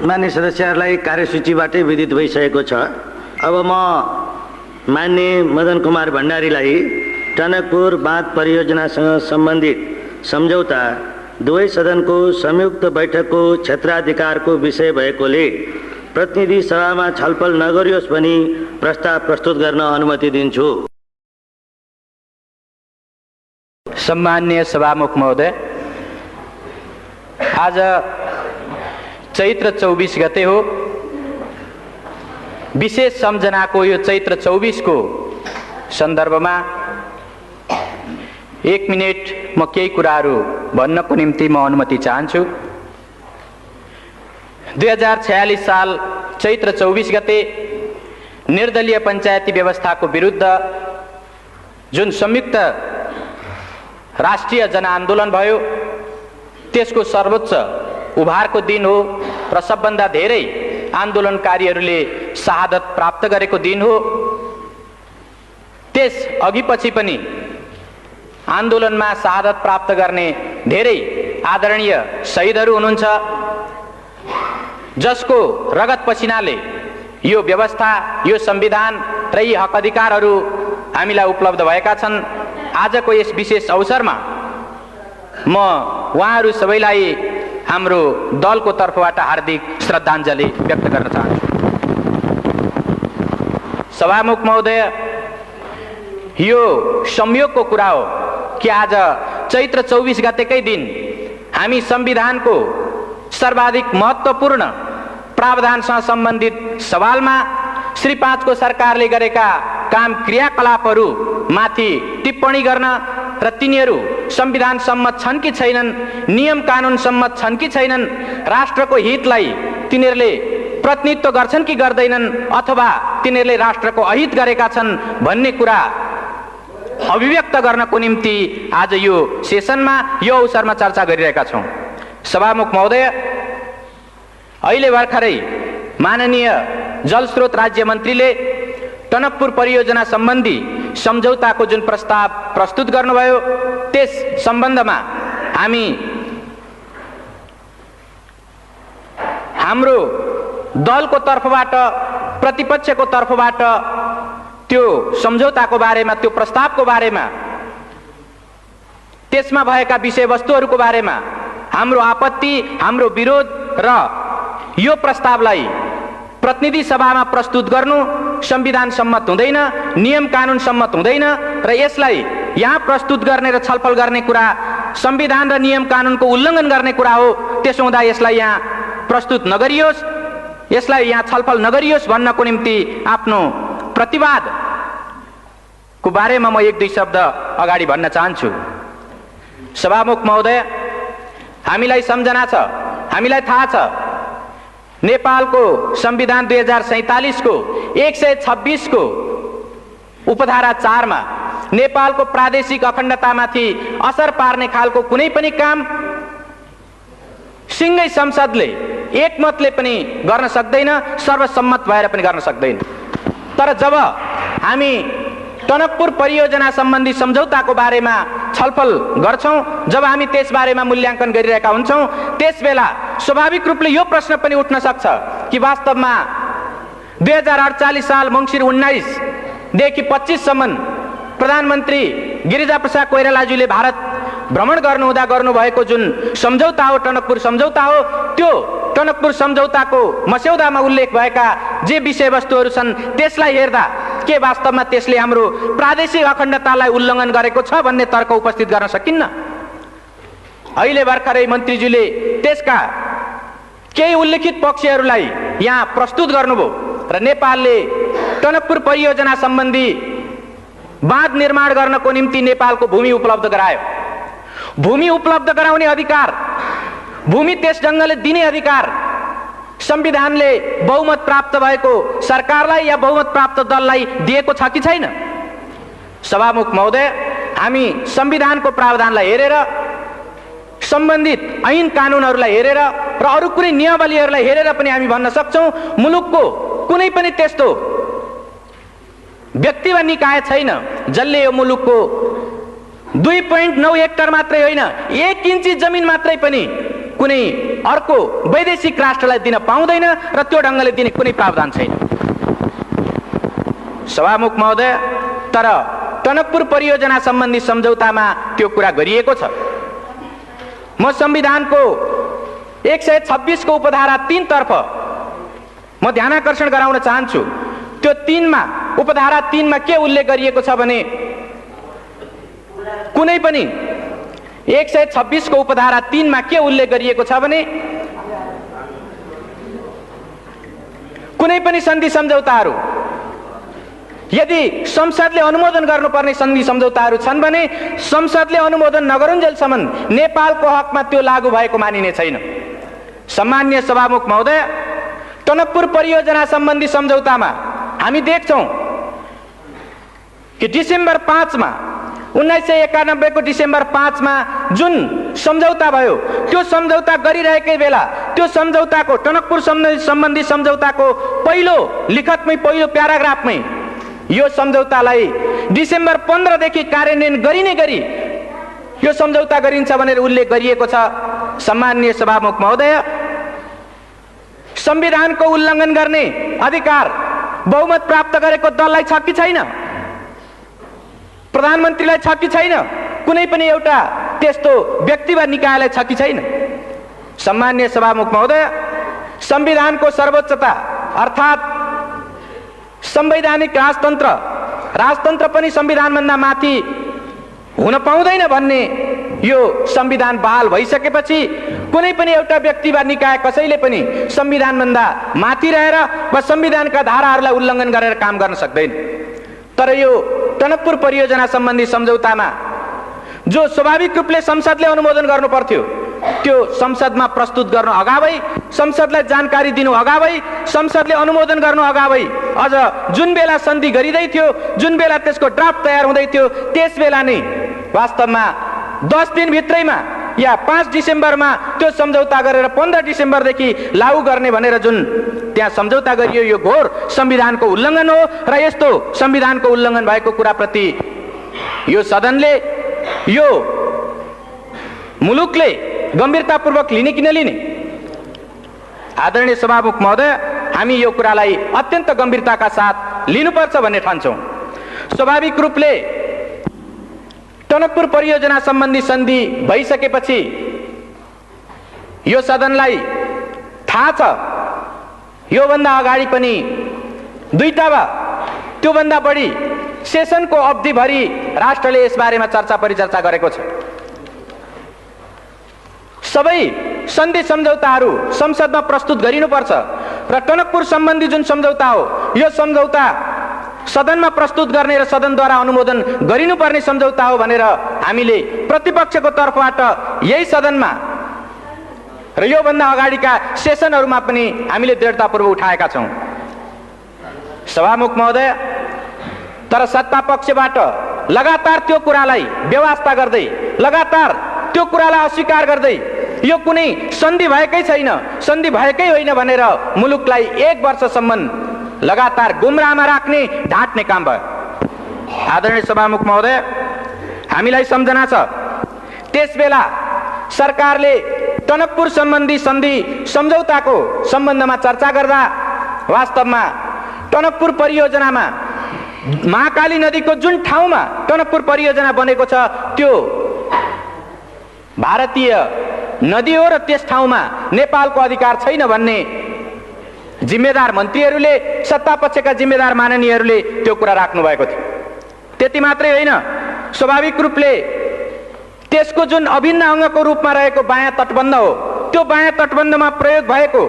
मान्य सदस्यहरूलाई कार्यसूचीबाटै विदित भइसकेको छ। अब म मान्य मदन कुमार भण्डारीलाई टनकपुर बाँध परियोजनासँग सम्बन्धित सम्झौता दुवै सदनको संयुक्त बैठकको क्षेत्राधिकारको विषय भएकोले प्रतिनिधि सभामा छलफल नगरियोस् भनी प्रस्ताव प्रस्तुत गर्न अनुमति दिन्छु। सम्मान्य सभामुख महोदय, आज चैत्र 24 गते हो। विशेष सम्झनाको यो चैत्र 24 को सन्दर्भमा 1 मिनेट म केही कुराहरू भन्नको निम्ति म अनुमति चाहन्छु। 2046 साल चैत्र 24 गते निर्दलीय पञ्चायती व्यवस्थाको विरुद्ध जुन संयुक्त राष्ट्रिय जनआन्दोलन भयो, त्यसको सर्वोच्च उभारको दिन हो र सबभन्दा धेरै आन्दोलनकारीहरूले शहादत प्राप्त गरेको दिन हो। त्यस अघिपछि पनि आन्दोलनमा शहादत प्राप्त गर्ने धेरै आदरणीय शहीदहरू हुनुहुन्छ, जसको रगत पसिनाले यो व्यवस्था, यो संविधान र यी हक अधिकारहरू हामीलाई उपलब्ध भएका छन्। आजको यस विशेष अवसरमा म उहाँहरू सबैलाई हाम्रो दलको तर्फबाट हार्दिक श्रद्धाञ्जली व्यक्त गर्न चाहन्छु। सभामुख महोदय, यो संयोगको कुरा हो कि आज चैत्र 24 गतेकै दिन हामी संविधानको सर्वाधिक महत्त्वपूर्ण प्रावधानसँग सम्बन्धित सवालमा श्री 5 को सरकारले गरेका काम क्रियाकलापहरू माथि टिप्पणी गर्न र तिनीहरू संविधान सम्मत छन् कि छैनन्, नियम कानुन सम्मत छन् कि छैनन्, राष्ट्रको हितलाई तिनीहरूले प्रतिनिधित्व गर्छन् कि गर्दैनन्, अथवा तिनीहरूले राष्ट्रको अहित गरेका छन् भन्ने कुरा अभिव्यक्त गर्नको निम्ति आज यो सेसनमा, यो अवसरमा चर्चा गरिरहेका छौँ। सभामुख महोदय, अहिले भर्खरै माननीय जलस्रोत राज्य मन्त्रीले टनकपुर परियोजना सम्बन्धी सम्झौताको जुन प्रस्ताव प्रस्तुत गर्नुभयो, त्यस सम्बन्धमा हाम्रो दलको तर्फबाट, प्रतिपक्षको तर्फबाट त्यो सम्झौताको बारेमा, त्यो प्रस्तावको बारेमा, त्यसमा भएका विषयवस्तुहरूको बारेमा हाम्रो आपत्ति, हाम्रो विरोध र यो प्रस्तावलाई प्रतिनिधि सभामा प्रस्तुत गर्नु संविधान सम्मत हुँदैन, नियम कानुन सम्मत हुँदैन र यसलाई यहाँ प्रस्तुत गर्ने र छलफल गर्ने कुरा संविधान र नियम कानुनको उल्लङ्घन गर्ने कुरा हो। त्यसो हुँदा यसलाई यहाँ प्रस्तुत नगरियोस्, यसलाई यहाँ छलफल नगरियोस् भन्नको निम्ति आफ्नो प्रतिवादको बारेमा म 1-2 शब्द अगाडि भन्न चाहन्छु। सभामुख महोदय, हामीलाई सम्झना छ, हामीलाई थाहा छ, नेपालको संविधान 2047 को 126 को उपधारा 4 मा नेपालको प्रादेशिक अखण्डतामाथि असर पार्ने खालको कुनै पनि काम सिंगै संसदले एकमतले पनि गर्न सक्दैन, सर्वसम्मत भएर पनि गर्न सक्दैन। तर जब हामी टनकपुर परियोजना सम्बन्धी सम्झौताको बारेमा छलफल गर्छौं, जब हामी त्यस बारेमा मूल्याङ्कन गरिरहेका हुन्छौं, त्यसबेला स्वाभाविक रूपले यो प्रश्न पनि उठ्न सक्छ कि वास्तवमा 2048 साल मङ्सिर 19 देखि 25 सम्म प्रधानमन्त्री गिरिजाप्रसाद कोइरालाज्यूले भारत भ्रमण गर्नुहुँदा गर्नुभएको जुन सम्झौता हो, टनकपुर सम्झौता हो, त्यो टनकपुर सम्झौताको मस्यौदामा उल्लेख भएका जे विषयवस्तुहरू छन् त्यसलाई हेर्दा के वास्तवमा त्यसले हाम्रो प्रादेशिक अखण्डतालाई उल्लङ्घन गरेको छ भन्ने तर्क उपस्थित गर्न सकिन्न। अहिले भर्खरै मन्त्रीज्यूले त्यसका केही उल्लेखित पक्षहरूलाई यहाँ प्रस्तुत गर्नुभयो र नेपालले टनकपुर परियोजना सम्बन्धी बाँध निर्माण गर्नको निम्ति नेपालको भूमि उपलब्ध गरायो। भूमि उपलब्ध गराउने अधिकार, भूमि त्यस ढङ्गले दिने अधिकार संविधानले बहुमत प्राप्त भएको सरकारलाई या बहुमत प्राप्त दललाई दिएको छ कि छैन? सभामुख महोदय, हामी संविधानको प्रावधानलाई हेरेर, सम्बन्धित ऐन कानुनहरूलाई हेरेर र अरू कुनै नियमावलीहरूलाई हेरेर पनि हामी भन्न सक्छौं मुलुकको कुनै पनि त्यस्तो व्यक्ति वा निकाय छैन जसले यो मुलुकको 2.9 हेक्टर मात्रै होइन 1 इन्ची जमिन मात्रै पनि कुनै अर्को वैदेशिक राष्ट्रलाई दिन पाउँदैन र त्यो ढङ्गले दिने कुनै प्रावधान छैन। सभामुख महोदय, तर टनकपुर परियोजना सम्बन्धी सम्झौतामा त्यो कुरा गरिएको छ। म संविधानको 126 को उपधारा 3 तर्फ म ध्यानाकर्षण गराउन चाहन्छु। त्यो 3 मा उपधारा 3 मा के उल्लेख गरिएको छ भने कुनै पनि 126 को उपधारा 3 मा के उल्लेख गरिएको छ भने कुनै पनि सन्धि सम्झौताहरू यदि संसदले अनुमोदन गर्नुपर्ने सन्धि सम्झौताहरू छन् भने संसदले अनुमोदन नगरुन्जेलसम्म नेपालको हकमा त्यो लागू भएको मानिने छैन। सम्माननीय सभामुख महोदय, टनकपुर परियोजना सम्बन्धी सम्झौतामा हामी देख्छौं कि डिसेम्बर 5 मा 1991 को डिसेम्बर 5 मा जुन सम्झौता भयो त्यो सम्झौता गरिरहेकै बेला त्यो सम्झौताको टनकपुर सम्बन्धी सम्झौताको पहिलो लिखतमै पहिलो प्याराग्राफमै यो सम्झौतालाई डिसेम्बर 15 देखि कार्यान्वयन गरिने गरी यो सम्झौता गरिन्छ भनेर उल्लेख गरिएको छ। सम्माननीय सभामुख महोदय, संविधानको उल्लङ्घन गर्ने अधिकार बहुमत प्राप्त गरेको दललाई छ कि छैन? प्रधानमन्त्रीलाई छ कि छैन? कुनै पनि एउटा त्यस्तो व्यक्ति वा निकायलाई छ कि छैन? सम्माननीय सभामुख महोदय, संविधानको सर्वोच्चता अर्थात् संवैधानिक राजतन्त्र पनि संविधानभन्दा माथि हुन पाउँदैन भन्ने यो संविधान बहाल भइसकेपछि कुनै पनि एउटा व्यक्ति वा निकाय कसैले पनि संविधानभन्दा माथि रहेर वा संविधानका धाराहरूलाई उल्लङ्घन गरेर काम गर्न सक्दैन। तर यो टनकपुर परियोजना सम्बन्धी सम्झौतामा जो स्वाभाविक रूपले संसदले अनुमोदन गर्नु पर्थ्यो त्यो संसदमा प्रस्तुत गर्न अगावै, संसदलाई जानकारी दिनु अगावै, संसदले अनुमोदन गर्नु अगावै अझ जुन बेला सन्धि गरिँदै थियो, जुन बेला त्यसको ड्राफ्ट तयार हुँदै थियो, त्यस बेला नै वास्तवमा 10 दिन भित्रैमा या 5 डिसेम्बरमा त्यो सम्झौता गरेर 15 डिसेम्बरदेखि लागू गर्ने भनेर जुन त्यहाँ सम्झौता गरियो यो घोर संविधानको उल्लङ्घन हो र यस्तो संविधानको उल्लङ्घन भएको कुराप्रति यो सदनले, यो मुलुकले गम्भीरतापूर्वक लिने कि नलिने? आदरणीय सभामुख महोदय, हामी यो कुरालाई अत्यन्त गम्भीरताका साथ लिनुपर्छ भन्ने ठान्छौँ। स्वाभाविक रूपले टनकपुर परियोजना सम्बन्धी सन्धि भइसकेपछि यो सदनलाई थाहा छ योभन्दा अगाडि पनि 2टा वा त्योभन्दा बढी सेसनको अवधिभरि राष्ट्रले यसबारेमा चर्चा परिचर्चा गरेको छ। सबै सन्धि सम्झौताहरू संसदमा प्रस्तुत गरिनुपर्छ र टनकपुर सम्बन्धी जुन सम्झौता हो यो सम्झौता सदनमा प्रस्तुत गर्ने र सदनद्वारा अनुमोदन गरिनुपर्ने सम्झौता हो भनेर हामीले प्रतिपक्षको तर्फबाट यही सदनमा र योभन्दा अगाडिका सेसनहरूमा पनि हामीले दृढतापूर्वक उठाएका छौँ। सभामुख महोदय, तर सत्ता पक्षबाट लगातार त्यो कुरालाई व्यवस्था गर्दै, लगातार त्यो कुरालाई अस्वीकार गर्दै यो कुनै सन्धि भएकै छैन, सन्धि भएकै होइन भनेर मुलुकलाई 1 वर्षसम्म लगातार गुमराहमा राख्ने, ढाँट्ने काम भयो। आदरणीय सभामुख महोदय, हामीलाई सम्झना छ त्यसबेला सरकारले टनकपुर सम्बन्धी सन्धि सम्झौताको सम्बन्धमा चर्चा गर्दा वास्तवमा टनकपुर परियोजनामा महाकाली नदीको जुन ठाउँमा टनकपुर परियोजना बनेको छ त्यो भारतीय नदी हो र त्यस ठाउँमा नेपालको अधिकार छैन भन्ने जिम्मेदार मन्त्रीहरूले, सत्ता पक्षका जिम्मेदार माननीयहरूले त्यो कुरा राख्नु भएको थियो। त्यति मात्रै होइन, स्वाभाविक रूपले त्यसको जुन अभिन्न अङ्गको रूपमा रहेको बायाँ तटबन्ध हो त्यो बायाँ तटबन्धमा प्रयोग भएको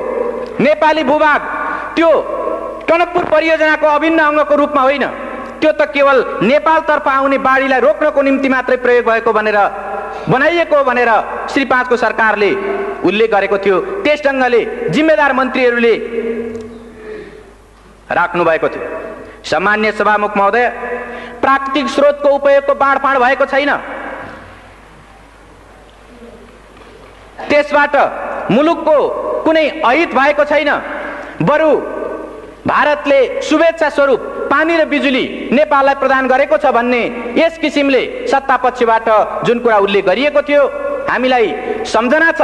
नेपाली भूभाग त्यो टनकपुर परियोजनाको अभिन्न अङ्गको रूपमा होइन, त्यो त केवल नेपालतर्फ आउने बाढीलाई रोक्नको निम्ति मात्रै प्रयोग भएको भनेर बनाइएको भनेर श्री 5 को सरकारले उल्लेख गरेको थियो। त्यस ढङ्गले जिम्मेदार मन्त्रीहरूले राख्नु भएको थियो। सम्माननीय सभामुख महोदय, प्राकृतिक स्रोतको उपयोगको बाँडफाँड भएको छैन, त्यसबाट मुलुकको कुनै अहित भएको छैन, बरु भारतले शुभेच्छा स्वरूप पानी र बिजुली नेपाललाई प्रदान गरेको छ भन्ने यस किसिमले सत्ता पक्षबाट जुन कुरा उल्लेख गरिएको थियो हामीलाई सम्झना छ।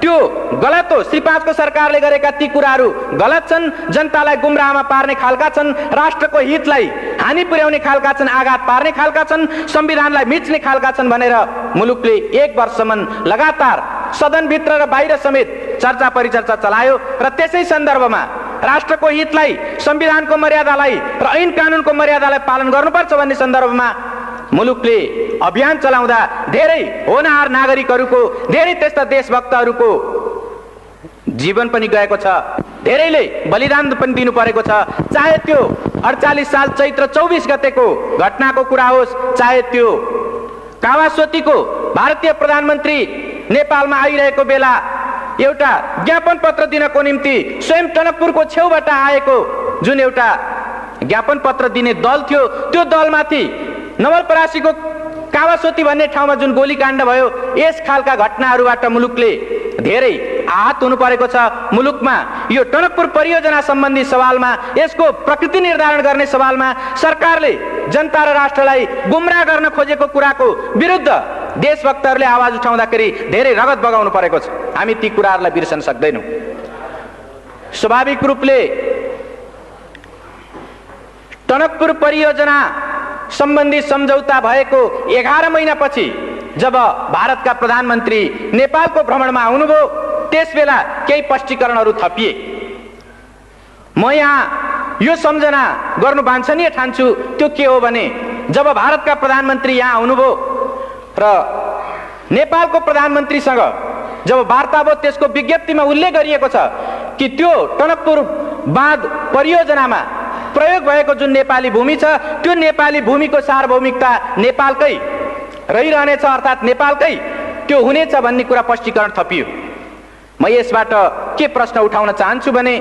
त्यो गलत हो। श्री 5 को सरकारले गरेका ती कुराहरू गलत छन्, जनतालाई गुमराहमा पार्ने खालका छन्, राष्ट्रको हितलाई हानि पुर्याउने खालका छन्, आघात पार्ने खालका छन्, संविधानलाई मिच्ने खालका छन् भनेर मुलुकले 1 वर्षसम्म लगातार सदनभित्र र बाहिर समेत चर्चा परिचर्चा चलायो र त्यसै सन्दर्भमा राष्ट्रको हितलाई, संविधानको मर्यादालाई र ऐन कानुनको मर्यादालाई पालन गर्नुपर्छ भन्ने सन्दर्भमा मुलुकले अभियान चलाउँदा धेरै होनहार नागरिकहरूको, धेरै त्यस्ता देशभक्तहरूको जीवन पनि गएको छ, धेरैले बलिदान पनि दिनु परेको छ। चाहे त्यो 48 साल चैत्र 24 गतेको घटनाको कुरा होस्, चाहे त्यो कावासोतीको भारतीय प्रधानमन्त्री नेपालमा आइरहेको बेला एउटा ज्ञापन पत्र दिनको निम्ति स्वयं टनकपुरको छेउबाट आएको जुन एउटा ज्ञापन पत्र दिने दल थियो, त्यो दलमाथि नवलपरासीको कावासोती भन्ने ठाउँमा जुन गोलीकाण्ड भयो, यस खालका घटनाहरूबाट मुलुकले धेरै आहत हुनु परेको छ। मुलुकमा यो टनकपुर परियोजना सम्बन्धी सवालमा, यसको प्रकृति निर्धारण गर्ने सवालमा सरकारले जनता र राष्ट्रलाई गुमराह गर्न खोजेको कुराको विरुद्ध देशभक्तहरूले आवाज उठाउँदाखेरि धेरै रगत बगाउनु परेको छ। हामी ती कुराहरूलाई बिर्सन सक्दैनौँ। स्वाभाविक रूपले टनकपुर परियोजना सम्बन्धी सम्झौता भएको 11 महिनापछि जब भारतका प्रधानमन्त्री नेपालको भ्रमणमा आउनुभयो, त्यसबेला केही स्पष्टीकरणहरू थपिए। म यहाँ यो सम्झना गर्नु वाञ्छनीय ठान्छु। त्यो के हो भने, जब भारतका प्रधानमन्त्री यहाँ आउनुभयो र नेपालको प्रधानमन्त्रीसँग जब वार्ता भयो, त्यसको विज्ञप्तिमा उल्लेख गरिएको छ कि त्यो टनकपुर बाँध परियोजनामा प्रयोग भएको जुन नेपाली भूमि छ, त्यो नेपाली भूमिको सार्वभौमिकता नेपालकै रहिरहनेछ, अर्थात् नेपालकै त्यो हुनेछ भन्ने कुरा स्पष्टीकरण थपियो। म यसबाट के प्रश्न उठाउन चाहन्छु भने,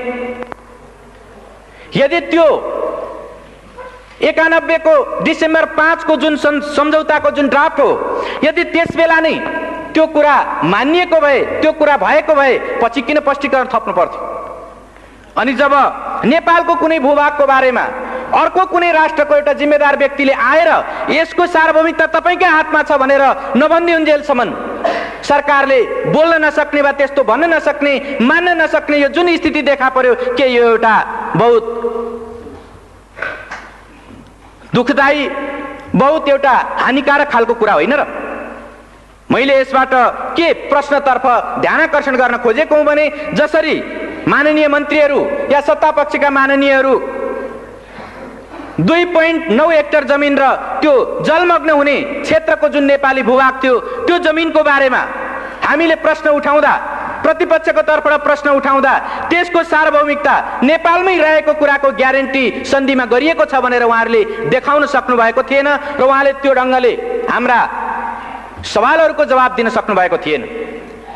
यदि त्यो 91 को डिसेम्बर 5 को जुन सम्झौताको जुन ड्राफ्ट हो, यदि त्यसबेला नै त्यो कुरा मानिएको भए, त्यो कुरा भएको भए पछि किन स्पष्टीकरण थप्नु पर्थ्यो? अनि जब नेपालको कुनै भूभागको बारेमा अर्को कुनै राष्ट्रको एउटा जिम्मेदार व्यक्तिले आएर यसको सार्वभौमिकता तपाईँकै हातमा छ भनेर नभनिदिउन्जेलसम्म सरकारले बोल्न नसक्ने वा त्यस्तो भन्न नसक्ने, मान्न नसक्ने यो जुन स्थिति देखा पर्यो, के यो एउटा बहुत दुःखदायी, बहुत एउटा हानिकारक खालको कुरा होइन र? मैले यसबाट के प्रश्नतर्फ ध्यानाकर्षण गर्न खोजेको हुँ भने, जसरी माननीय मन्त्रीहरू या सत्तापक्षका माननीयहरू 2.9 हेक्टर जमिन र त्यो जलमग्न हुने क्षेत्रको जुन नेपाली भूभाग थियो, त्यो जमिनको बारेमा हामीले प्रश्न उठाउँदा, प्रतिपक्षको तर्फबाट प्रश्न उठाउँदा त्यसको सार्वभौमिकता नेपालमै रहेको कुराको ग्यारेन्टी सन्धिमा गरिएको छ भनेर उहाँहरूले देखाउन सक्नु भएको थिएन र उहाँले त्यो ढङ्गले हाम्रा सवालहरूको जवाब दिन सक्नु भएको थिएन।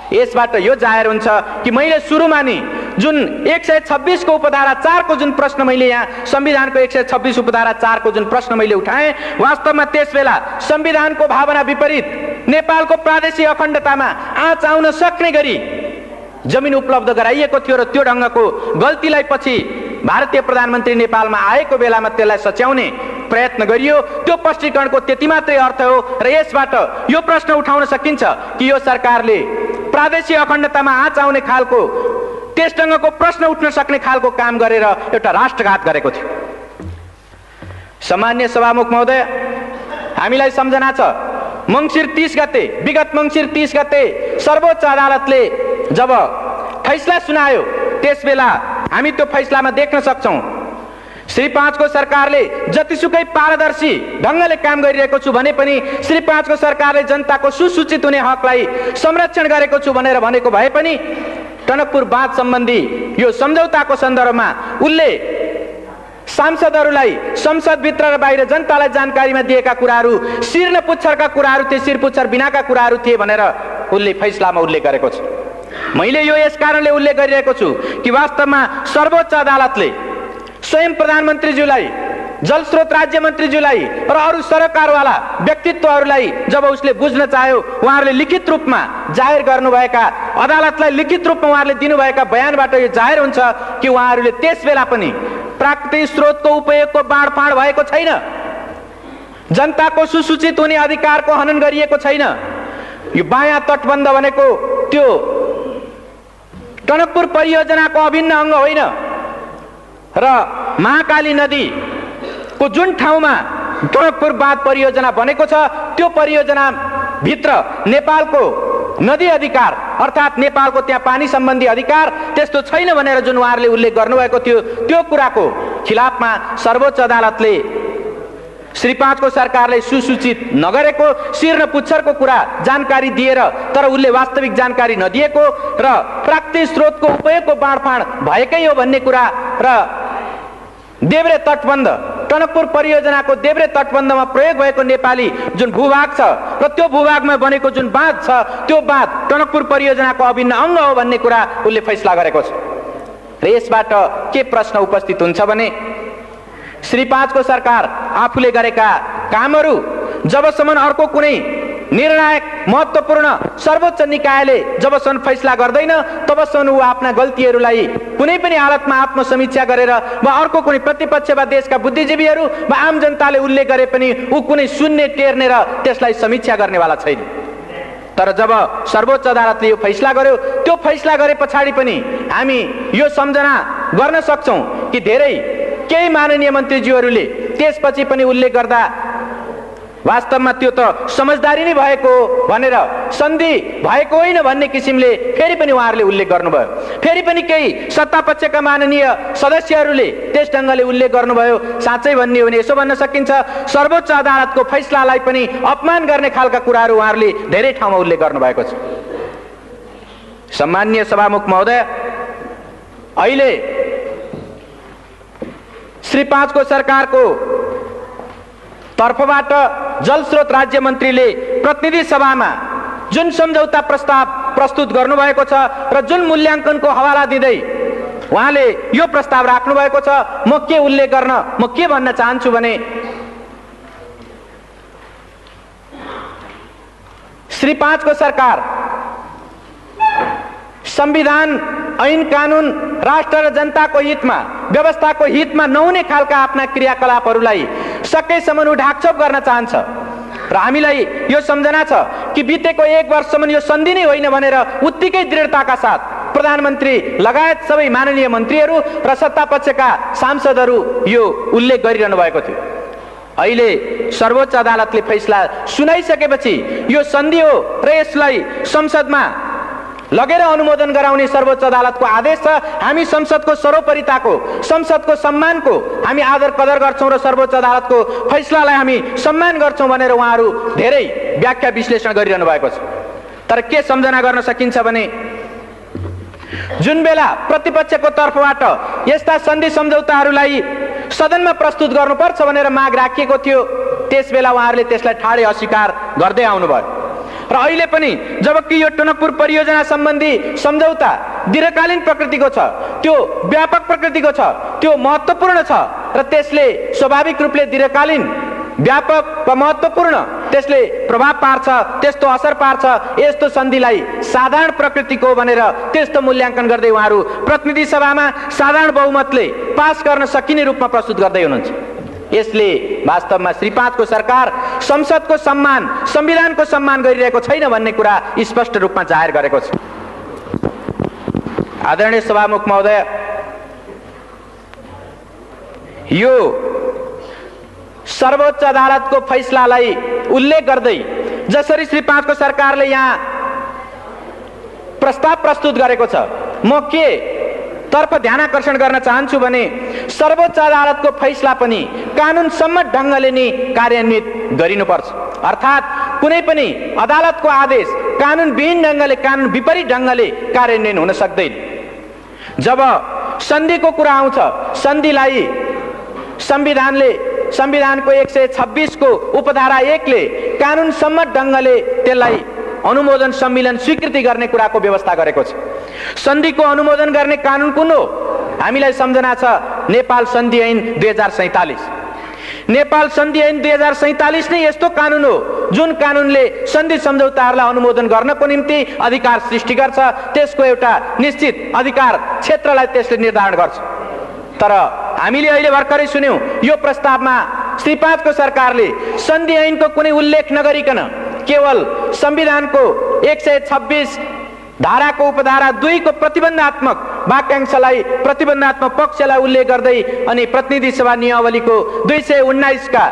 यसबाट यो जाहेर हुन्छ कि मैले सुरुमा नि जुन 126 को उपधारा 4 को जुन प्रश्न मैले यहाँ संविधानको 126 उपधारा 4 को जुन प्रश्न मैले उठाएँ, वास्तवमा त्यसबेला संविधानको भावना विपरीत नेपालको प्रादेशिक अखण्डतामा आँच आउन सक्ने गरी जमिन उपलब्ध गराइएको थियो र त्यो ढङ्गको गल्तीलाई पछि भारतीय प्रधानमन्त्री नेपालमा आएको बेलामा त्यसलाई सच्याउने प्रयत्न गरियो। त्यो स्पष्टीकरणको त्यति मात्रै अर्थ हो र यसबाट यो प्रश्न उठाउन सकिन्छ कि यो सरकारले प्रादेशिक अखण्डतामा आँच आउने खालको, त्यस ढङ्गको प्रश्न उठ्न सक्ने खालको काम गरेर एउटा राष्ट्रघात गरेको थियो। सामान्य सभामुख महोदय, हामीलाई सम्झना छ, मङ्सिर 30 गते, विगत मङ्सिर 30 गते सर्वोच्च अदालतले जब फैसला सुनायो, त्यसबेला हामी त्यो फैसलामा देख्न सक्छौँ श्री 5 को सरकारले जतिसुकै पारदर्शी ढङ्गले काम गरिरहेको छु भने पनि श्री 5 को सरकारले जनताको सुसूचित हुने हकलाई संरक्षण गरेको छु भनेर भनेको भए पनि टनकपुर बाँध सम्बन्धी यो सम्झौताको सन्दर्भमा उनले सांसदहरूलाई संसदभित्र र बाहिर जनतालाई जानकारीमा दिएका कुराहरू शिर न पुच्छरका कुराहरू थिए, शिर पुच्छर बिनाका कुराहरू थिए भनेर उनले फैसलामा उल्लेख गरेको छ। मैले यो यस कारणले उल्लेख गरिरहेको छु कि वास्तवमा सर्वोच्च अदालतले स्वयं प्रधानमन्त्रीज्यूलाई, जलस्रोत राज्य मन्त्रीज्यूलाई र अरू सरकारवाला व्यक्तित्वहरूलाई जब उसले बुझ्न चाह्यो, उहाँहरूले लिखित रूपमा जाहेर गर्नुभएका, अदालतलाई लिखित रूपमा उहाँहरूले दिनुभएका बयानबाट यो जाहेर हुन्छ कि उहाँहरूले त्यसबेला पनि प्राकृतिक स्रोतको उपयोगको बाँडफाँड भएको छैन, जनताको सुसूचित हुने अधिकारको हनन गरिएको छैन। यो बायाँ तटबन्ध भनेको त्यो टनकपुर परियोजनाको अभिन्न अङ्ग होइन र महाकाली नदीको जुन ठाउँमा टनकपुर बाँध परियोजना बनेको छ त्यो परियोजना भित्र नेपालको नदी अधिकार अर्थात् नेपालको त्यहाँ पानी सम्बन्धी अधिकार त्यस्तो छैन भनेर जुन उहाँहरूले उल्लेख गर्नुभएको थियो त्यो कुराको खिलाफमा सर्वोच्च अदालतले श्री 5 को सरकारले सुसूचित नगरेको शिर न पुच्छरको कुरा जानकारी दिएर तर उसले वास्तविक जानकारी नदिएको र प्राकृतिक स्रोतको उपयोगको बाँडफाँड भएकै हो भन्ने कुरा र देब्रे तटबन्ध टनकपुर परियोजनाको देब्रे तटबन्धमा प्रयोग भएको नेपाली जुन भूभाग छ र त्यो भूभागमा बनेको जुन बाँध छ त्यो बाँध टनकपुर परियोजनाको अभिन्न अङ्ग हो भन्ने कुरा उसले फैसला गरेको छ। र यसबाट के प्रश्न उपस्थित हुन्छ भने श्री 5 को सरकार आफूले गरेका कामहरू जबसम्म अर्को कुनै निर्णायक महत्त्वपूर्ण सर्वोच्च निकायले जबसम्म फैसला गर्दैन तबसम्म ऊ आफ्ना गल्तीहरूलाई कुनै पनि हालतमा आत्मसमीक्षा गरेर वा अर्को कुनै प्रतिपक्ष वा देशका बुद्धिजीवीहरू वा आम जनताले उल्लेख गरे पनि ऊ कुनै सुन्ने टेर्ने र त्यसलाई समीक्षा गर्नेवाला छैन। तर जब सर्वोच्च अदालतले यो फैसला गर्यो त्यो फैसला गरे पछाडि पनि हामी यो सम्झना गर्न सक्छौँ कि धेरै केही माननीय मन्त्रीज्यूहरूले त्यसपछि पनि उल्लेख गर्दा वास्तवमा त्यो त समझदारी नै भएको भनेर सन्धि भएको होइन भन्ने किसिमले फेरि पनि उहाँहरूले उल्लेख गर्नुभयो। फेरि पनि केही सत्तापक्षका माननीय सदस्यहरूले त्यस ढङ्गले उल्लेख गर्नुभयो। साँच्चै भन्ने हो भने यसो भन्न सकिन्छ सर्वोच्च अदालतको फैसलालाई पनि अपमान गर्ने खालका कुराहरू उहाँहरूले धेरै ठाउँमा उल्लेख गर्नुभएको छ। सम्माननीय सभामुख महोदय, अहिले श्री 5 को सरकारको तर्फबाट जलस्रोत राज्य मन्त्रीले प्रतिनिधि सभामा जुन सम्झौता प्रस्ताव प्रस्तुत गर्नुभएको छ र जुन मूल्याङ्कनको हवाला दिँदै उहाँले यो प्रस्ताव राख्नु भएको छ म के उल्लेख गर्न म के भन्न चाहन्छु भने श्री 5 को सरकार संविधान ऐन कानुन राष्ट्र र जनताको हितमा व्यवस्थाको हितमा नहुने खालका आफ्ना क्रियाकलापहरूलाई सकेसम्म ढाकछोप गर्न चाहन्छ र हामीलाई यो सम्झना छ कि बितेको 1 वर्षसम्म यो सन्धि नै होइन भनेर उत्तिकै दृढताका साथ प्रधानमन्त्री लगायत सबै माननीय मन्त्रीहरू र सत्तापक्षका सांसदहरू यो उल्लेख गरिरहनु भएको थियो। अहिले सर्वोच्च अदालतले फैसला सुनाइसकेपछि यो सन्धि हो र यसलाई संसदमा लगेर अनुमोदन गराउने सर्वोच्च अदालतको आदेश छ। हामी संसदको सर्वोपरिताको संसदको सम्मानको हामी आदर कदर गर्छौं र सर्वोच्च अदालतको फैसलालाई हामी सम्मान गर्छौं भनेर उहाँहरू धेरै व्याख्या विश्लेषण गरिरहनु भएको छ। तर के सम्झना गर्न सकिन्छ भने जुन बेला प्रतिपक्षको तर्फबाट यस्ता सन्धि सम्झौताहरूलाई सदनमा प्रस्तुत गर्नुपर्छ भनेर माग राखिएको थियो त्यसबेला उहाँहरूले त्यसलाई ठाडै अस्वीकार गर्दै आउनुभयो र अहिले पनि जबकि यो टनकपुर परियोजना सम्बन्धी सम्झौता दीर्घकालीन प्रकृतिको छ, त्यो व्यापक प्रकृतिको छ, त्यो महत्त्वपूर्ण छ र त्यसले स्वाभाविक रूपले दीर्घकालीन व्यापक वा महत्त्वपूर्ण त्यसले प्रभाव पार्छ, त्यस्तो असर पार्छ। यस्तो सन्धिलाई साधारण प्रकृतिको भनेर त्यस्तो मूल्याङ्कन गर्दै उहाँहरू प्रतिनिधि सभामा साधारण बहुमतले पास गर्न सकिने रूपमा प्रस्तुत गर्दै हुनुहुन्छ। यसले वास्तवमा श्री 5 को सरकार संसदको सम्मान संविधानको सम्मान गरिरहेको छैन भन्ने कुरा स्पष्ट रूपमा जाहेर गरेको छ। आदरणीय सभामुख महोदय, यो सर्वोच्च अदालतको फैसलालाई उल्लेख गर्दै जसरी श्री 5 को सरकारले यहाँ प्रस्ताव प्रस्तुत गरेको छ म के तर्फ ध्यानआकर्षण गर्न चाहन्छु भने सर्वोच्च अदालतको फैसला पनि कानुन सम्मत ढङ्गले नै कार्यान्वित गरिनुपर्छ। अर्थात् कुनै पनि अदालतको आदेश कानुन विहीन ढङ्गले कानुन विपरीत ढङ्गले कार्यान्वयन हुन सक्दैन। जब सन्धिको कुरा आउँछ सन्धिलाई संविधानको 126 को उपधारा 1 ले कानुन सम्मत ढङ्गले त्यसलाई अनुमोदन सम्मेलन स्वीकृति गर्ने कुराको व्यवस्था गरेको छ। सन्धिको अनुमोदन गर्ने कानुन कुन हो? हामीलाई सम्झना छ नेपाल सन्धि ऐन 2047। नेपाल सन्धि ऐन 2047 नै यस्तो कानुन हो जुन कानुनले सन्धि सम्झौताहरूलाई अनुमोदन गर्नको निम्ति अधिकार सृष्टि गर्छ, त्यसको एउटा निश्चित अधिकार क्षेत्रलाई त्यसले निर्धारण गर्छ। तर हामीले अहिले भर्खरै सुन्यौं यो प्रस्तावमा श्री 5 को सरकारले सन्धि ऐनको कुनै उल्लेख नगरिकन केवल संविधानको 126 धाराको उपधारा 2 को प्रतिबन्धात्मक वाक्यांशलाई प्रतिबन्धात्मक पक्षलाई उल्लेख गर्दै अनि प्रतिनिधि सभा नियमावलीको 219 का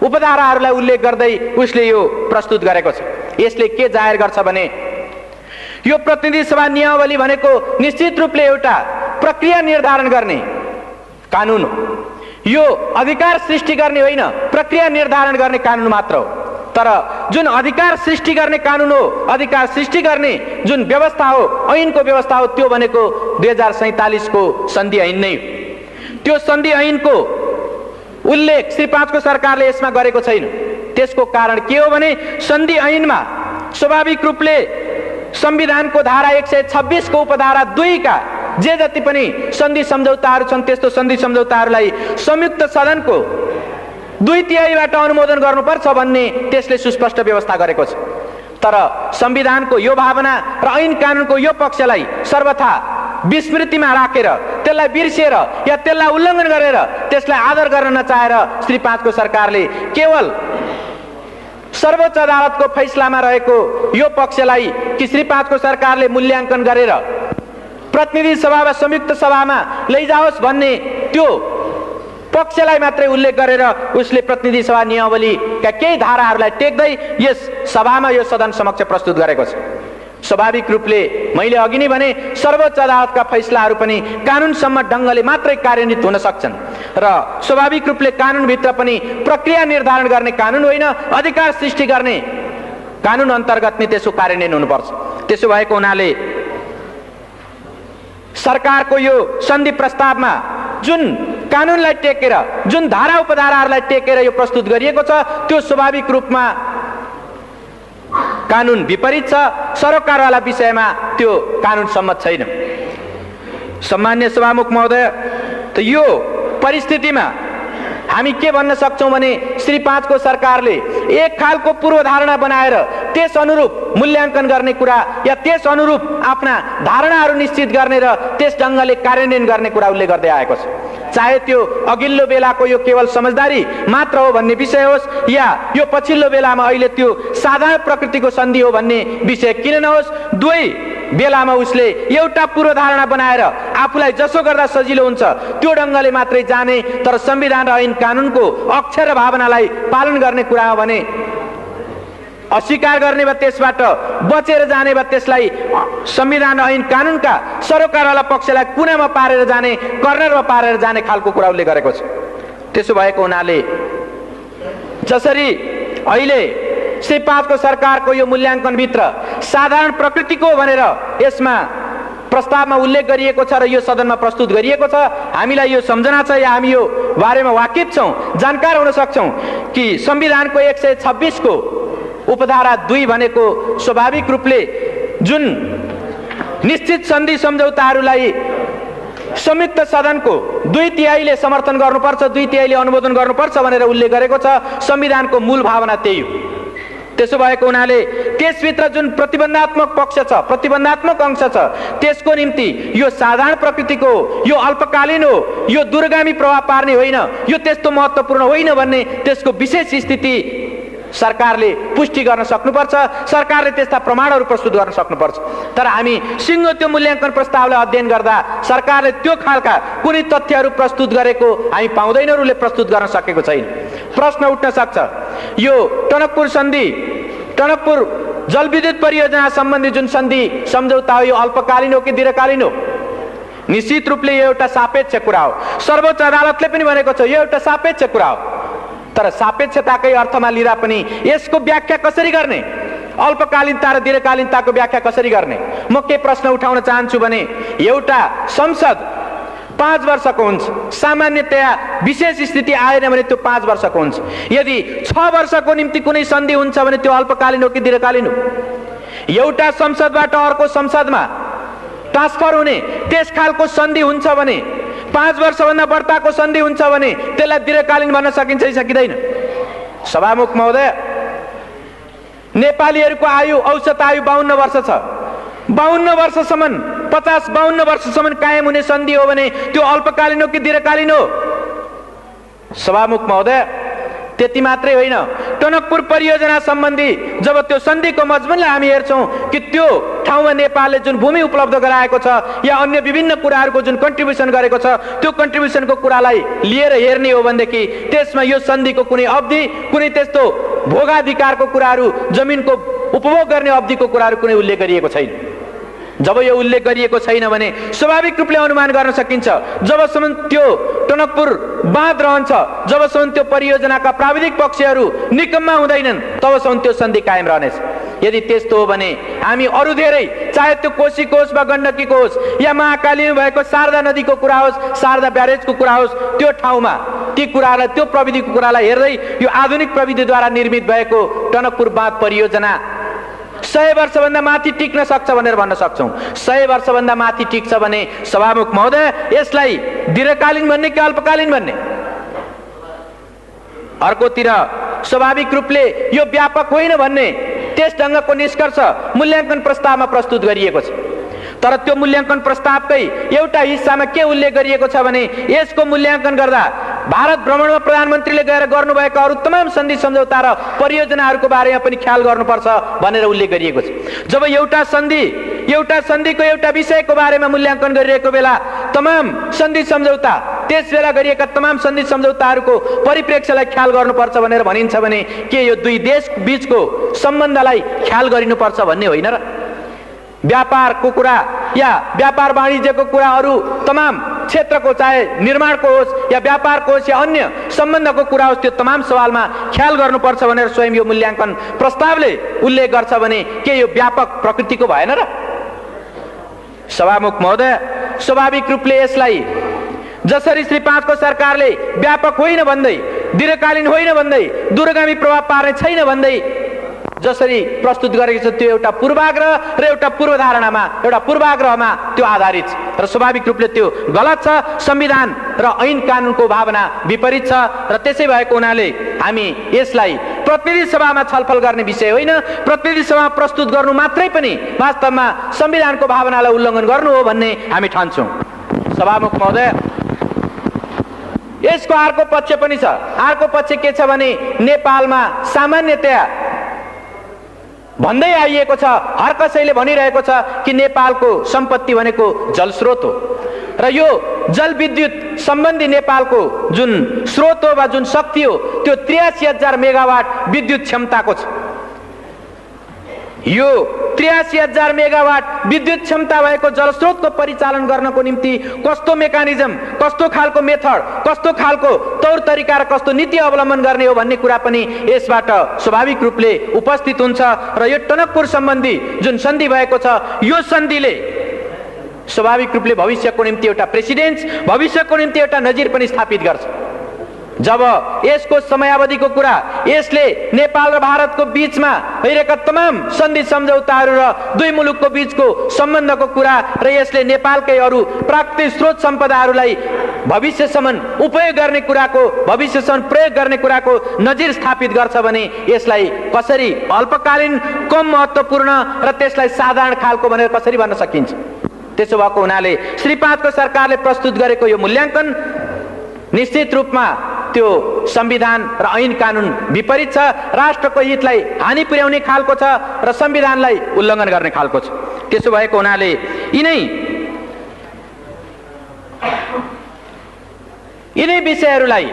उपधाराहरूलाई उल्लेख गर्दै उसले यो प्रस्तुत गरेको छ। यसले के जाहेर गर्छ भने यो प्रतिनिधि सभा नियमावली भनेको निश्चित रूपले एउटा प्रक्रिया निर्धारण गर्ने कानुन हो। यो अधिकार सृष्टि गर्ने होइन, प्रक्रिया निर्धारण गर्ने कानुन मात्र हो। तर जुन अधिकार सृष्टि गर्ने कानुन हो, अधिकार सृष्टि गर्ने जुन व्यवस्था हो, ऐनको व्यवस्था हो, त्यो भनेको 2047 को सन्धि ऐन नै हो। त्यो सन्धि ऐनको उल्लेख श्री 5 को सरकारले यसमा गरेको छैन। त्यसको कारण के हो भने सन्धि ऐनमा स्वाभाविक रूपले संविधानको धारा 126 को उपधारा 2 का जे जति पनि सन्धि सम्झौताहरू छन् त्यस्तो सन्धि सम्झौताहरूलाई संयुक्त सदनको 2/3बाट अनुमोदन गर्नुपर्छ भन्ने त्यसले सुस्पष्ट व्यवस्था गरेको छ। तर संविधानको यो भावना र ऐन कानुनको यो पक्षलाई सर्वथा विस्मृतिमा राखेर, त्यसलाई बिर्सेर या त्यसलाई उल्लङ्घन गरेर त्यसलाई आदर गर्न नचाहेर श्री 5 को सरकारले केवल सर्वोच्च अदालतको फैसलामा रहेको यो पक्षलाई कि श्री 5 को सरकारले मूल्याङ्कन गरेर प्रतिनिधि सभा वा संयुक्त सभामा लैजाओस् भन्ने त्यो पक्षलाई मात्रै उल्लेख गरेर उसले प्रतिनिधि सभा नियमावलीका केही धाराहरूलाई टेक्दै यस सभामा यो सदन समक्ष प्रस्तुत गरेको छ। स्वाभाविक रूपले मैले अघि नै भने सर्वोच्च अदालतका फैसलाहरू पनि कानुनसम्म ढङ्गले मात्रै कार्यान्वित हुन सक्छन् र स्वाभाविक रूपले कानुनभित्र पनि प्रक्रिया निर्धारण गर्ने कानुन होइन, अधिकार सृष्टि गर्ने कानुन अन्तर्गत नै त्यसको कार्यान्वयन हुनुपर्छ। त्यसो भएको हुनाले सरकारको यो सन्धि प्रस्तावमा जुन कानुनलाई टेकेर, जुन धारा उपधाराहरूलाई टेकेर यो प्रस्तुत गरिएको छ त्यो स्वाभाविक रूपमा कानुन विपरीत छ। सरोकारवाला विषयमा त्यो कानुन सम्मत छैन। सम्मान्य सभामुख महोदय, त यो परिस्थितिमा हामी के भन्न सक्छौं भने श्री 5 को सरकारले एक खालको पूर्वधारणा बनाएर त्यस अनुरूप मूल्याङ्कन गर्ने कुरा या त्यस अनुरूप आफ्ना धारणाहरू निश्चित गर्ने र त्यस ढङ्गले कार्यान्वयन गर्ने कुरा उल्लेख गर्दै आएको छ। चाहे त्यो अघिल्लो बेलाको यो केवल समझदारी मात्र हो भन्ने विषय होस् या यो पछिल्लो बेलामा अहिले त्यो साधारण प्रकृतिको सन्धि हो भन्ने विषय किन नहोस्, दुवै बेलामा उसले एउटा पूर्वधारणा बनाएर आफूलाई जसो गर्दा सजिलो हुन्छ त्यो ढङ्गले मात्रै जाने, तर संविधान र ऐन कानुनको अक्षर र भावनालाई पालन गर्ने कुरा हो भने अस्वीकार गर्ने वा त्यसबाट बचेर जाने वा त्यसलाई संविधान र ऐन कानुनका सरोकारवाला पक्षलाई कुनामा पारेर जाने, कर्नरमा पारेर जाने खालको कुरा उल्लेख गरेको छ। त्यसो भएको हुनाले जसरी अहिले श्री 5 को सरकारको यो मूल्याङ्कनभित्र साधारण प्रकृतिको भनेर यसमा प्रस्तावमा उल्लेख गरिएको छ र यो सदनमा प्रस्तुत गरिएको छ, हामीलाई यो सम्झना छ या हामी यो बारेमा वाकिफ छौं, जानकार हुन सक्छौं कि संविधानको 126 को उपधारा 2 भनेको स्वाभाविक रूपले जुन निश्चित सन्धि सम्झौताहरूलाई संयुक्त सदनको 2/3 समर्थन गर्नुपर्छ, 2/3 अनुमोदन गर्नुपर्छ भनेर उल्लेख गरेको छ। संविधानको मूल भावना त्यही हो। त्यसो भएको हुनाले त्यसभित्र जुन प्रतिबन्धात्मक पक्ष छ, प्रतिबन्धात्मक अंश छ, त्यसको निम्ति यो साधारण प्रकृतिको, यो अल्पकालीन हो, यो दूरगामी प्रभाव पार्ने होइन, यो त्यस्तो महत्त्वपूर्ण होइन भन्ने त्यसको विशेष स्थिति सरकारले पुष्टि गर्न सक्नुपर्छ। सरकारले त्यस्ता प्रमाणहरू प्रस्तुत गर्न सक्नुपर्छ। तर हामी सिङ्गो त्यो मूल्याङ्कन प्रस्तावलाई अध्ययन गर्दा सरकारले त्यो खालका कुनै तथ्यहरू प्रस्तुत गरेको हामी पाउँदैनौँ, उसले प्रस्तुत गर्न सकेको छैन। प्रश्न उठ्न सक्छ, यो टनकपुर सन्धि, टनकपुर जलविद्युत परियोजना सम्बन्धी जुन सन्धि सम्झौता हो यो अल्पकालीन हो कि दीर्घकालीन हो? निश्चित रूपले यो एउटा सापेक्ष कुरा हो। सर्वोच्च अदालतले पनि भनेको छ यो एउटा सापेक्ष कुरा हो। तर सापेक्षताकै अर्थमा लिँदा पनि यसको व्याख्या कसरी गर्ने, अल्पकालीनता र दीर्घकालीनताको व्याख्या कसरी गर्ने? म के प्रश्न उठाउन चाहन्छु भने एउटा संसद 5 वर्षको हुन्छ, सामान्यतया विशेष स्थिति आएन भने त्यो 5 वर्षको हुन्छ। यदि 6 वर्षको निम्ति कुनै सन्धि हुन्छ भने त्यो अल्पकालीन हो कि दीर्घकालीन हो? एउटा संसदबाट अर्को संसदमा ट्रान्सफर हुने त्यस खालको सन्धि हुन्छ भने, 5 वर्षभन्दा बढ्ताको सन्धि हुन्छ भने त्यसलाई दीर्घकालीन भन्न सकिन्छ कि सकिँदैन? सभामुख महोदय, नेपालीहरूको आयु, औसत आयु 52 वर्ष छ। 52 वर्षसम्म, 50-52 वर्षसम्म कायम हुने सन्धि हो भने त्यो अल्पकालीन हो कि दीर्घकालीन हो? सभामुख महोदय, त्यति मात्रै होइन, टनकपुर परियोजना सम्बन्धी जब त्यो सन्धिको मजमुनलाई हामी हेर्छौँ कि त्यो ठाउँमा नेपालले जुन भूमि उपलब्ध गराएको छ या अन्य विभिन्न कुराहरूको जुन कन्ट्रिब्युसन गरेको छ, त्यो कन्ट्रिब्युसनको कुरालाई लिएर हेर्ने हो भनेदेखि त्यसमा यो सन्धिको कुनै अवधि, कुनै त्यस्तो भोगाधिकारको कुराहरू, जमिनको उपभोग गर्ने अवधिको कुराहरू कुनै उल्लेख गरिएको छैन। जब यो उल्लेख गरिएको छैन भने स्वाभाविक रूपले अनुमान गर्न सकिन्छ जबसम्म त्यो टनकपुर बाँध रहन्छ, जबसम्म त्यो परियोजनाका प्राविधिक पक्षहरू निकम्मा हुँदैनन्, तबसम्म त्यो सन्धि कायम रहनेछ। यदि त्यस्तो हो भने हामी अरू धेरै, चाहे त्यो कोशीको होस् वा गण्डकीको होस् या महाकालीमा भएको शारदा नदीको कुरा होस्, शारदा ब्यारेजको कुरा होस्, त्यो ठाउँमा ती कुरालाई, त्यो प्रविधिको कुरालाई हेर्दै यो आधुनिक प्रविधिद्वारा निर्मित भएको टनकपुर बाँध परियोजना 100 वर्षभन्दा माथि टिक्न सक्छ भनेर भन्न सक्छौँ। 100 वर्षभन्दा माथि टिक्छ भने सभामुख महोदय, यसलाई दीर्घकालीन भन्ने कि अल्पकालीन भन्ने? अर्कोतिर स्वाभाविक रूपले यो व्यापक होइन भन्ने त्यस ढङ्गको निष्कर्ष मूल्याङ्कन प्रस्तावमा प्रस्तुत गरिएको छ। तर त्यो मूल्याङ्कन प्रस्तावकै एउटा हिस्सामा के उल्लेख गरिएको छ भने यसको मूल्याङ्कन गर्दा भारत भ्रमणमा प्रधानमन्त्रीले गएर गर्नुभएका अरू तमाम सन्धि सम्झौता र परियोजनाहरूको बारेमा पनि ख्याल गर्नुपर्छ भनेर उल्लेख गरिएको छ। जब एउटा सन्धिको एउटा विषयको बारेमा मूल्याङ्कन गरिरहेको बेला तमाम सन्धि सम्झौता, त्यस बेला गरिएका तमाम सन्धि सम्झौताहरूको परिप्रेक्ष्यलाई ख्याल गर्नुपर्छ भनेर भनिन्छ भने के यो दुई देश बीचको सम्बन्धलाई ख्याल गरिनुपर्छ भन्ने होइन र? व्यापारको कुरा या व्यापार वाणिज्यको कुरा अरू तमाम क्षेत्रको, चाहे निर्माणको होस् या व्यापारको होस् या अन्य सम्बन्धको कुरा होस्, त्यो तमाम सवालमा ख्याल गर्नुपर्छ भनेर स्वयं यो मूल्याङ्कन प्रस्तावले उल्लेख गर्छ भने के यो व्यापक प्रकृतिको भएन र? सभामुख महोदय, स्वाभाविक रूपले यसलाई जसरी श्री 5 को सरकारले व्यापक होइन भन्दै, दीर्घकालीन होइन भन्दै, दूरगामी प्रभाव पार्ने छैन भन्दै जसरी प्रस्तुत गरेको छ, त्यो एउटा पूर्वाग्रह र एउटा पूर्वधारणामा, एउटा पूर्वाग्रहमा त्यो आधारित छ र स्वाभाविक रूपले त्यो गलत छ। संविधान र ऐन कानुनको भावना विपरीत छ र त्यसै भएको हुनाले हामी यसलाई प्रतिनिधि सभामा छलफल गर्ने विषय होइन, प्रतिनिधि सभामा प्रस्तुत गर्नु मात्रै पनि वास्तवमा संविधानको भावनालाई उल्लङ्घन गर्नु हो भन्ने हामी ठान्छौँ। सभामुख महोदय, यसको अर्को पक्ष पनि छ। अर्को पक्ष के छ भने नेपालमा सामान्यतया भन्दै आइएको छ, हर कसैले भनिरहेको छ कि नेपालको सम्पत्ति भनेको जलस्रोत हो र यो जलविद्युत सम्बन्धी नेपालको जुन स्रोत हो वा जुन शक्ति हो त्यो 83,000 मेगावाट विद्युत क्षमताको छ। यो 83,000 मेगावाट विद्युत क्षमता भएको जलस्रोतको परिचालन गर्नको निम्ति कस्तो मेकानिजम, कस्तो खालको मेथड, कस्तो खालको तौर तरिका र कस्तो नीति अवलम्बन गर्ने हो भन्ने कुरा पनि यसबाट स्वाभाविक रूपले उपस्थित हुन्छ र यो टनकपुर सम्बन्धी जुन सन्धि भएको छ, यो सन्धिले स्वाभाविक रूपले भविष्यको निम्ति एउटा प्रेसिडेन्स, भविष्यको निम्ति एउटा नजिर पनि स्थापित गर्छ। जब यसको समयावधिको कुरा, यसले नेपाल र भारतको बीचमा भइरहेका तमाम सन्धि सम्झौताहरू र दुई मुलुकको बीचको सम्बन्धको कुरा र यसले नेपालकै अरू प्राकृतिक स्रोत सम्पदाहरूलाई भविष्यसम्म उपयोग गर्ने कुराको, भविष्यसम्म प्रयोग गर्ने कुराको नजिर स्थापित गर्छ भने यसलाई कसरी अल्पकालीन, कम महत्त्वपूर्ण र त्यसलाई साधारण खालको भनेर कसरी भन्न सकिन्छ? त्यसो भएको हुनाले श्री 5 को सरकारले प्रस्तुत गरेको यो मूल्याङ्कन निश्चित रूपमा त्यो संविधान र ऐन कानुन विपरीत छ, राष्ट्रको हितलाई हानि पुर्याउने खालको छ र संविधानलाई उल्लङ्घन गर्ने खालको छ। त्यसो भएको हुनाले यिनै विषयहरूलाई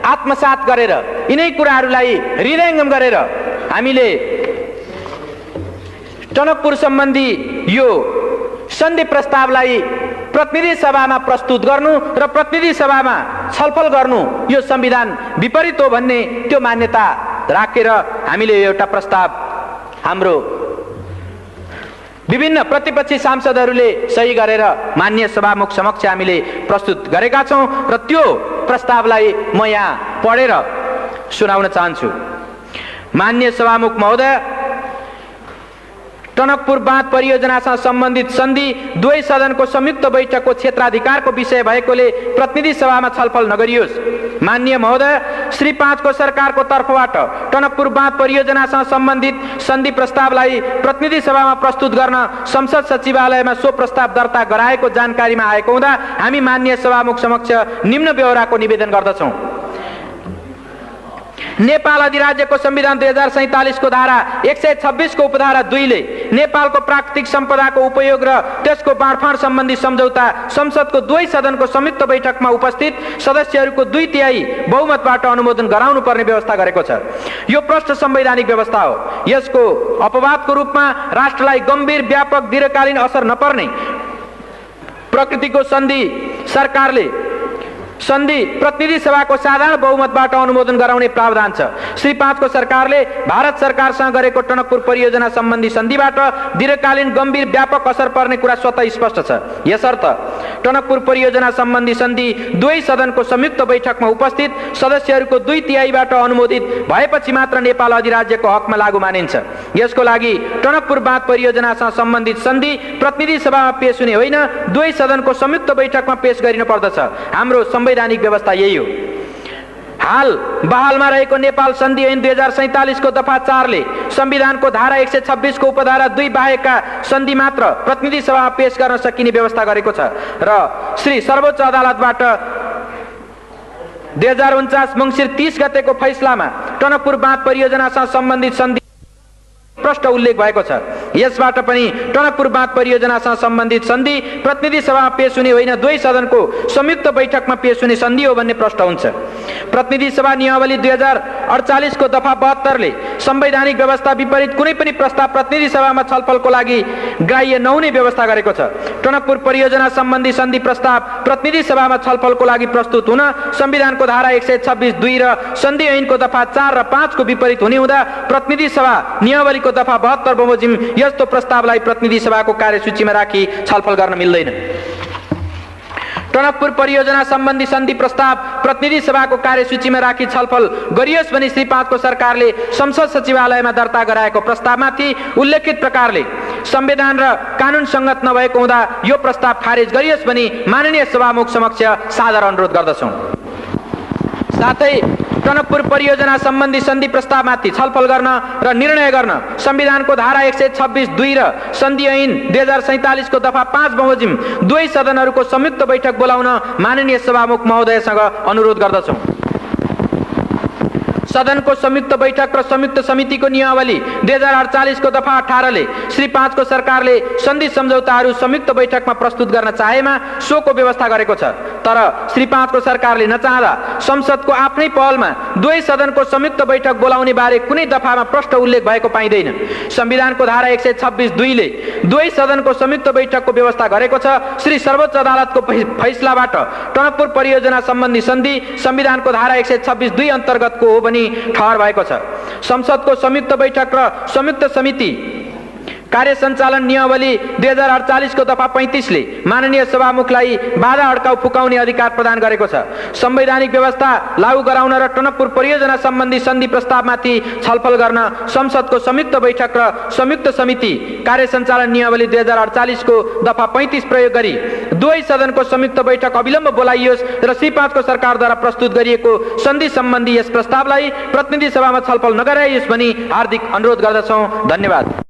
आत्मसात गरेर, यिनै कुराहरूलाई हृदयङ्गम गरेर हामीले टनकपुर सम्बन्धी यो सन्धि प्रस्तावलाई प्रतिनिधि सभामा प्रस्तुत गर्नु र प्रतिनिधि सभामा छलफल गर्नु यो संविधान विपरीत हो भन्ने त्यो मान्यता राखेर हामीले एउटा प्रस्ताव हाम्रो विभिन्न प्रतिपक्षी सांसदहरूले सही गरेर माननीय सभामुख समक्ष हामीले प्रस्तुत गरेका छौँ र त्यो प्रस्तावलाई म यहाँ पढेर सुनाउन चाहन्छु। माननीय सभामुख महोदय, टनकपुर बाँध परियोजनासँग सम्बन्धित सन्धि दुवै सदनको संयुक्त बैठकको क्षेत्राधिकारको विषय भएकोले प्रतिनिधि सभामा छलफल नगरियोस्। माननीय महोदय, श्री 5 को सरकारको तर्फबाट टनकपुर बाँध परियोजनासँग सम्बन्धित सन्धि प्रस्तावलाई प्रतिनिधि सभामा प्रस्तुत गर्न संसद सचिवालयमा सो प्रस्ताव दर्ता गराएको जानकारीमा आएको हुँदा हामी माननीय सभामुख समक्ष निम्न ब्यौराको निवेदन गर्दछौँ। नेपाल अधिराज्यको संविधान 2047 को धारा 126 को उपधारा 2 ले नेपालको प्राकृतिक सम्पदाको उपयोग र त्यसको बाँडफाँड सम्बन्धी सम्झौता संसदको दुवै सदनको संयुक्त बैठकमा उपस्थित सदस्यहरूको 2/3 बहुमतबाट अनुमोदन गराउनु पर्ने व्यवस्था गरेको छ। यो प्रष्ट संवैधानिक व्यवस्था हो। यसको अपवादको रूपमा राष्ट्रलाई गम्भीर व्यापक दीर्घकालीन असर नपर्ने प्रकृतिको सन्धि प्रतिनिधि सभाको साधारण बहुमतबाट अनुमोदन गराउने प्रावधान छ। श्री 5 को सरकारले भारत सरकारसँग गरेको टनकपुर परियोजना सम्बन्धी सन्धिबाट दीर्घकालीन गम्भीर व्यापक असर पर्ने कुरा स्वतः स्पष्ट छ। यसर्थ टनकपुर परियोजना सम्बन्धी सन्धि दुवै सदनको संयुक्त बैठकमा उपस्थित सदस्यहरूको 2/3बाट अनुमोदित भएपछि मात्र नेपाल अधिराज्यको हकमा लागू मानिन्छ। यसको लागि टनकपुर बाँध परियोजनासँग सम्बन्धित सन्धि प्रतिनिधि सभामा पेश हुने होइन, दुवै सदनको संयुक्त बैठकमा पेश गरिनु पर्दछ। हाम्रो संवैधानिक व्यवस्था यही हो। हाल बहालमा रहेको नेपाल सन्धि ऐन 2047 को दफा 4 ले संविधानको धारा 126 को उपधारा 2 बाहेकका सन्धि मात्र प्रतिनिधि सभामा पेश गर्न सकिने व्यवस्था गरेको छ र श्री सर्वोच्च अदालतबाट 2049 मङ्सिर 30 गतेको फैसलामा टनकपुर बाँध परियोजनासँग सम्बन्धित सन्धि प्रष्ट उल्लेख भएको छ। यसबाट पनि टनकपुर बाँध परियोजनासँग सम्बन्धित सन्धि प्रतिनिधि सभामा पेश हुने होइन, दुवै सदनको संयुक्त बैठकमा पेश हुने सन्धि हो भन्ने प्रष्ट हुन्छ। प्रतिनिधि सभा नियमावली 2048 को दफा 72 ले संवैधानिक व्यवस्था विपरीत कुनै पनि प्रस्ताव प्रतिनिधि सभामा छलफलको लागि ग्राह्य नहुने व्यवस्था गरेको छ। टनकपुर परियोजना सम्बन्धी सन्धि प्रस्ताव प्रतिनिधि सभामा छलफलको लागि प्रस्तुत हुन संविधानको धारा 126(2) र सन्धि ऐनको दफा 4 र 5 को विपरीत हुने हुँदा प्रतिनिधि सभा नियमावलीको दफा 72 बमोजिम यस्तो प्रस्तावलाई प्रतिनिधि सभाको कार्यसूचीमा राखी छलफल गर्न मिल्दैन। टनकपुर परियोजना सम्बन्धी सन्धि प्रस्ताव प्रतिनिधि सभाको कार्यसूचीमा राखी छलफल गरियोस् भनी श्री 5 को सरकारले संसद सचिवालयमा दर्ता गराएको प्रस्तावमाथि उल्लेखित प्रकारले संविधान र कानून संगत नभएको हुँदा यो प्रस्ताव खारेज गरियोस् भनी माननीय सभामुख समक्ष सादर अनुरोध गर्दछौँ। साथै टनकपुर परियोजना सम्बन्धी सन्धि प्रस्तावमाथि छलफल गर्न र निर्णय गर्न संविधानको धारा 126(2) र सन्धि ऐन 2047 को दफा 5 बमोजिम दुवै सदनहरूको संयुक्त बैठक बोलाउन माननीय सभामुख महोदयसँग अनुरोध गर्दछौँ। सदनको संयुक्त बैठक र संयुक्त समितिको नियमावली 2048 को दफा 18 ले श्री 5 को सरकारले सन्धि सम्झौताहरू संयुक्त बैठकमा प्रस्तुत गर्न चाहेमा सोको व्यवस्था गरेको छ। तर श्री 5 को सरकारले नचाहँदा संसदको आफ्नै पहलमा दुवै सदनको संयुक्त बैठक बोलाउने बारे कुनै दफामा प्रष्ट उल्लेख भएको पाइँदैन। संविधानको धारा 126(2) ले दुवै सदनको संयुक्त बैठकको व्यवस्था गरेको छ। श्री सर्वोच्च अदालतको फैसलाबाट टनकपुर परियोजना सम्बन्धी सन्धि संविधानको धारा 126(2) अन्तर्गतको हो भनी ठहर भएको छ। संसदको संयुक्त बैठक र संयुक्त समिति कार्य सञ्चालन नियमावली 2048 को दफा 35 ले माननीय सभामुखलाई बाधा अड्काउ फुकाउने अधिकार प्रदान गरेको छ। संवैधानिक व्यवस्था लागू गराउन र टनकपुर परियोजना सम्बन्धी सन्धि प्रस्तावमाथि छलफल गर्न संसदको संयुक्त बैठक र संयुक्त समिति कार्य सञ्चालन नियमावली 2048 को दफा 35 प्रयोग गरी दुवै सदनको संयुक्त बैठक अविलम्ब बोलाइयोस् र श्री 5 को सरकारद्वारा प्रस्तुत गरिएको सन्धि सम्बन्धी यस प्रस्तावलाई प्रतिनिधि सभामा छलफल नगराइयोस् भनी हार्दिक अनुरोध गर्दछौँ। धन्यवाद।